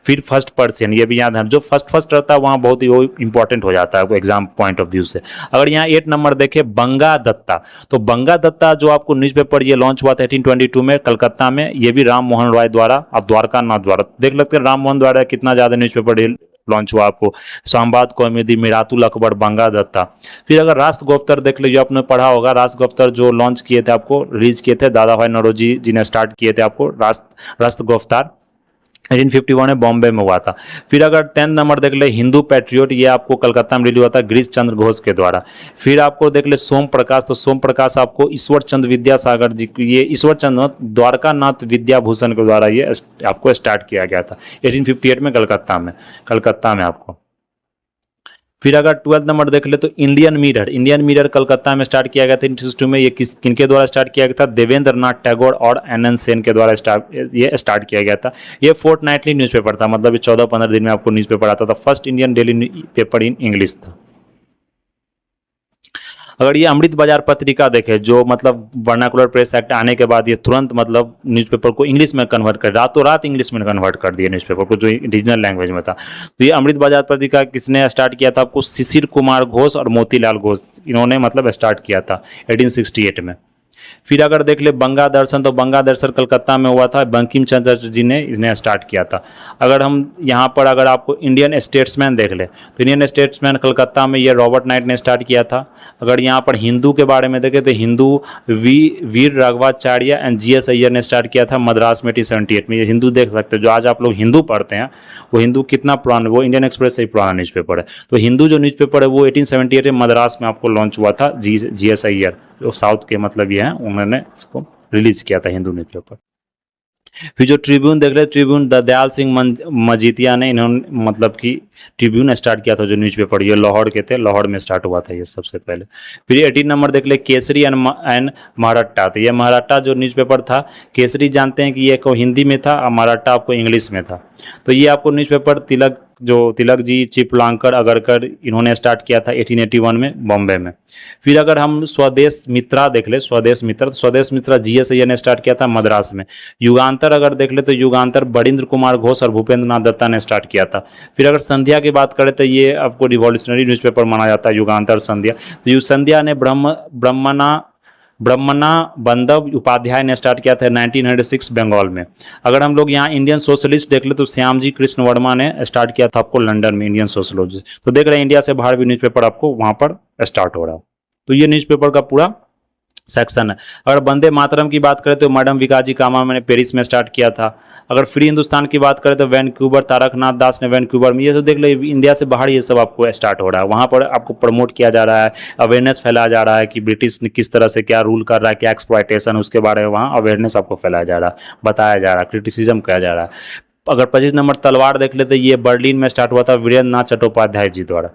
फिर फर्स्ट पर्सियन, ये भी याद है, जो फर्स्ट रहता है वहाँ बहुत ही वो इंपॉर्टेंट हो जाता है एग्जाम पॉइंट ऑफ व्यू से। अगर यहाँ 8 नंबर देखे बंगा दत्ता, तो बंगा दत्ता जो आपको न्यूज़पेपर ये लॉन्च हुआ था 1822 में कलकत्ता में, ये भी राम मोहन रॉय द्वारा, अब द्वारका नाथ द्वारा, देख लगते हैं राम मोहन द्वारा कितना ज्यादा न्यूज़पेपर लॉन्च हुआ आपको, संवाद कौमुदी, मिरातुल अकबर, बंगा दत्ता। फिर अगर राष्ट्र गुप्तर देख लीजिए, आपने पढ़ा होगा, राष्ट्र गुप्तर जो लॉन्च किए थे आपको, रिलीज किए थे, दादा भाई नौरोजी जी ने स्टार्ट किए थे आपको राष्ट्र गुप्तर, 1851 में बॉम्बे में हुआ था। फिर अगर 10 नंबर देख ले हिंदू पैट्रियोट, ये आपको कलकत्ता में रिलीज हुआ था गिरीश चंद्र घोष के द्वारा। फिर आपको देख ले सोम प्रकाश, तो सोम प्रकाश आपको ईश्वर चंद्र विद्यासागर जी, ये ईश्वर चंद्र द्वारका नाथ विद्याभूषण के द्वारा ये आपको स्टार्ट किया गया था 1858 में कलकत्ता में आपको। फिर अगर 12th नंबर देख ले तो इंडियन मिरर कलकत्ता में स्टार्ट किया गया था 1862 में, ये किनके द्वारा स्टार्ट किया गया था, देवेंद्र नाथ टैगोर और एनएन सेन के द्वारा स्टार्ट किया गया था। ये फोर्टनाइटली न्यूज़पेपर था, मतलब ये 14-15 दिन में आपको न्यूज़पेपर आता था, first Indian daily paper in English था। अगर ये अमृत बाजार पत्रिका देखें, जो मतलब वर्नाकुलर प्रेस एक्ट आने के बाद ये तुरंत मतलब न्यूज़पेपर को इंग्लिश में कन्वर्ट कर, रातों रात इंग्लिश में कन्वर्ट कर दिया न्यूज़पेपर को, जो रीजनल लैंग्वेज में था। तो ये अमृत बाजार पत्रिका किसने स्टार्ट किया था, आपको शिशिर कुमार घोष और मोतीलाल घोष, इन्होंने मतलब स्टार्ट किया था 1868 में। फिर अगर देख ले बंगा दर्शन, तो बंगा दर्शन कलकत्ता में हुआ था, बंकिम चंद्र जी ने इसने स्टार्ट किया था। अगर हम यहाँ पर अगर आपको इंडियन स्टेट्समैन देख ले, तो इंडियन स्टेट्समैन कलकत्ता में ये रॉबर्ट नाइट ने स्टार्ट किया था। अगर यहाँ पर हिंदू के बारे में देखें तो हिंदू वीर राघवाचार्य एंड जीएस अय्यर ने स्टार्ट किया था मद्रास में 1878 में। ये हिंदू देख सकते हो, जो आज आप लोग हिंदू पढ़ते हैं वो हिंदू कितना पुराना, वो इंडियन एक्सप्रेस से ही पुराना न्यूज़पेपर है। तो हिंदू जो न्यूज़पेपर है वो 1878 में मद्रास में आपको लॉन्च हुआ था, जीएस अय्यर जो साउथ के मतलब ये हैं, उन्होंने इसको रिलीज किया था हिंदू न्यूज़पेपर। फिर जो ट्रिब्यून देख रहे, ट्रिब्यून दयाल सिंह मजीठिया ने, इन्होंने मतलब कि ट्रिब्यून स्टार्ट किया था जो न्यूज़पेपर, ये लाहौर के थे, लाहौर में स्टार्ट हुआ था ये सबसे पहले। फिर 18 नंबर देख ले केसरी एंड मराठा, तो ये मराठा जो न्यूज़पेपर था, केसरी जानते हैं कि ये को हिंदी में था और मराठा आपको इंग्लिश में था। तो ये आपको न्यूज़पेपर तिलक जो तिलक जी, चिपलांकर, अगरकर, इन्होंने स्टार्ट किया था 1881 में बॉम्बे में। फिर अगर हम स्वदेश मित्रा देख ले, स्वदेश मित्र, तो स्वदेश मित्रा जीएस अय्यर ने स्टार्ट किया था मद्रास में। युगांतर अगर देख ले तो युगांतर बरिंद्र कुमार घोष और भूपेंद्र नाथ दत्ता ने स्टार्ट किया था। फिर अगर संध्या की बात करें तो ये आपको रिवॉल्यूशनरी न्यूज़पेपर माना जाता है युगांतर, संध्या। तो यु संध्या ने ब्रह्मना बंदव उपाध्याय ने स्टार्ट किया था 1906 बंगाल में। अगर हम लोग यहाँ इंडियन सोशलिस्ट देख ले तो श्यामजी कृष्ण वर्मा ने स्टार्ट किया था आपको लंदन में, इंडियन सोशलिस्ट। तो देख रहे हैं इंडिया से बाहर भी न्यूज़पेपर आपको वहाँ पर स्टार्ट हो रहा है। तो ये न्यूज़पेपर का पूरा सेक्शन है। अगर वंदे मातरम की बात करें तो मैडम विकाजी कामा ने पेरिस में स्टार्ट किया था। अगर फ्री हिंदुस्तान की बात करें तो वैनक्यूवर, तारकनाथ दास ने वैनक्यूवर में। ये तो देख लो इंडिया से बाहर ये सब आपको स्टार्ट हो रहा है। वहाँ पर आपको प्रमोट किया जा रहा है, अवेयरनेस फैलाया जा रहा है कि ब्रिटिश ने किस तरह से क्या रूल कर रहा है, क्या एक्सप्लॉयटेशन, उसके बारे में वहाँ अवेयरनेस आपको फैलाया जा रहा है, बताया जा रहा है, क्रिटिसिज्म किया जा रहा है। अगर 25 नंबर तलवार देख लेते, ये बर्लिन में स्टार्ट हुआ था वीरेंद्र नाथ चट्टोपाध्याय जी द्वारा।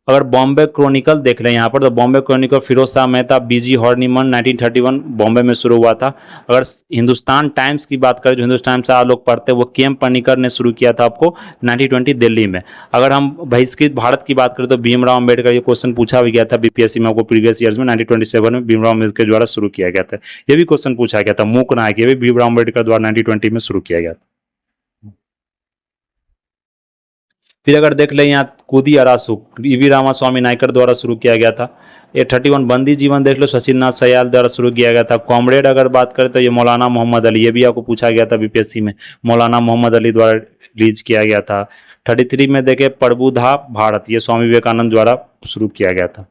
अगर बॉम्बे क्रॉनिकल देख लें यहाँ पर तो बॉम्बे क्रॉनिकल फिरोज शाह मेहता, बीजी हॉर्निमन 1931 बॉम्बे में शुरू हुआ था। अगर हिंदुस्तान टाइम्स की बात करें, जो हिंदुस्तान टाइम्स आप लोग पढ़ते हैं, वो के एम पनिकर ने शुरू किया था आपको 1920 दिल्ली में। अगर हम बहिष्कृत भारत की बात करें तो भीमराव अम्बेडकर, ये क्वेश्चन पूछा भी गया था बीपीएससी में आपको प्रीवियस ईयर्स में 1927 में भीमराव अम्बेडकर द्वारा शुरू किया गया था। ये भी क्वेश्चन पूछा गया था। मूक नायक, ये भी भीमराव अम्बेडकर द्वारा 1920 में शुरू किया गया था। फिर अगर देख लें यहाँ कूदी अरासू, ईवी रामास्वामी नायकर द्वारा शुरू किया गया था। ये 31 बंदी जीवन देख लो, सचिंद्रनाथ सयाल द्वारा शुरू किया गया था। कॉमरेड अगर बात करें तो ये मौलाना मोहम्मद अली, ये भी आपको पूछा गया था बीपीएससी में, मौलाना मोहम्मद अली द्वारा रिलीज किया गया था। 33 में देखे प्रबुद्धा भारत, ये स्वामी विवेकानंद द्वारा शुरू किया गया था।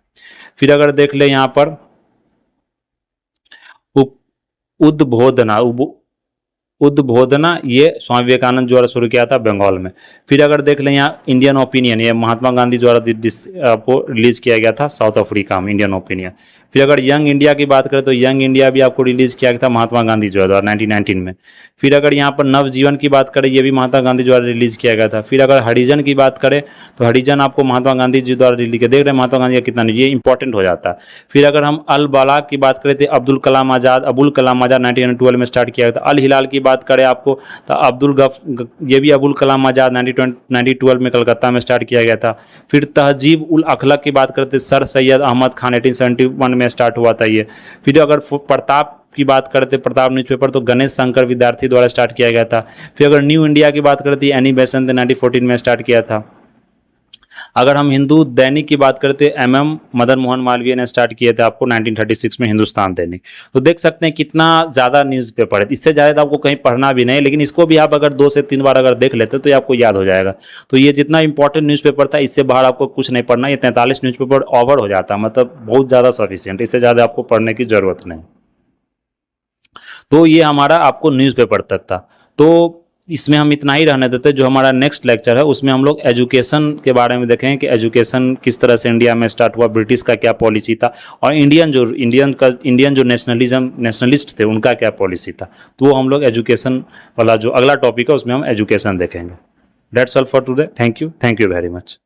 फिर अगर देख ले यहाँ पर उद्बोधना, ये स्वामी विवेकानंद द्वारा शुरू किया था बंगाल में। फिर अगर देख लें यहाँ इंडियन ओपिनियन, ये महात्मा गांधी द्वारा आपको रिलीज किया गया था साउथ अफ्रीका में, इंडियन ओपिनियन। फिर अगर यंग इंडिया की बात करें तो यंग इंडिया भी आपको रिलीज किया गया था महात्मा गांधी द्वारा 1919 में। फिर अगर यहाँ पर नवजीवन की बात करें, ये भी महात्मा गांधी द्वारा रिलीज किया गया था। फिर अगर हरिजन की बात करें तो हरिजन आपको महात्मा गांधी जी द्वारा रिलीज किया। देख रहे हैं महात्मा गांधी का कितना ये इंपॉर्टेंट हो जाता है। फिर अगर हम अल बलाग की बात करें तो अबुल कलाम आज़ाद 1912 में स्टार्ट किया गया था। अल हिलाल की बात करें आपको तो ये भी अबुल कलाम आज़ाद 1912 में कलकत्ता में स्टार्ट किया गया था। फिर तहजीब उल अखलाक की बात करते सर सैयद अहमद खान 1871 में स्टार्ट हुआ था ये। फिर अगर प्रताप की बात करते, प्रताप न्यूज़पेपर तो गणेश शंकर विद्यार्थी द्वारा स्टार्ट किया गया था। फिर अगर न्यू इंडिया की बात करते एनी बेसेंट 1914 में स्टार्ट किया था। अगर हम हिंदू दैनिक की बात करते MM मदन मोहन मालवीय ने स्टार्ट किए थे आपको 1936 में हिंदुस्तान दैनिक। तो देख सकते हैं कितना ज़्यादा न्यूज़पेपर है। इससे ज़्यादा आपको कहीं पढ़ना भी नहीं, लेकिन इसको भी आप अगर 2 से 3 बार अगर देख लेते तो ये आपको याद हो जाएगा। तो ये जितना इंपॉर्टेंट न्यूज़पेपर था, इससे बाहर आपको कुछ नहीं पढ़ना। ये 43 न्यूज़पेपर ओवर हो जाता है, मतलब बहुत ज़्यादा सफिशियंट, इससे ज़्यादा आपको पढ़ने की ज़रूरत नहीं। तो ये हमारा आपको न्यूज़पेपर तक था। तो इसमें हम इतना ही रहने देते। जो हमारा नेक्स्ट लेक्चर है उसमें हम लोग एजुकेशन के बारे में देखेंगे कि एजुकेशन किस तरह से इंडिया में स्टार्ट हुआ, ब्रिटिश का क्या पॉलिसी था, और इंडियन जो नेशनलिस्ट थे उनका क्या पॉलिसी था। तो वो हम लोग एजुकेशन वाला जो अगला टॉपिक है उसमें हम एजुकेशन देखेंगे। That's all for today. Thank you very much.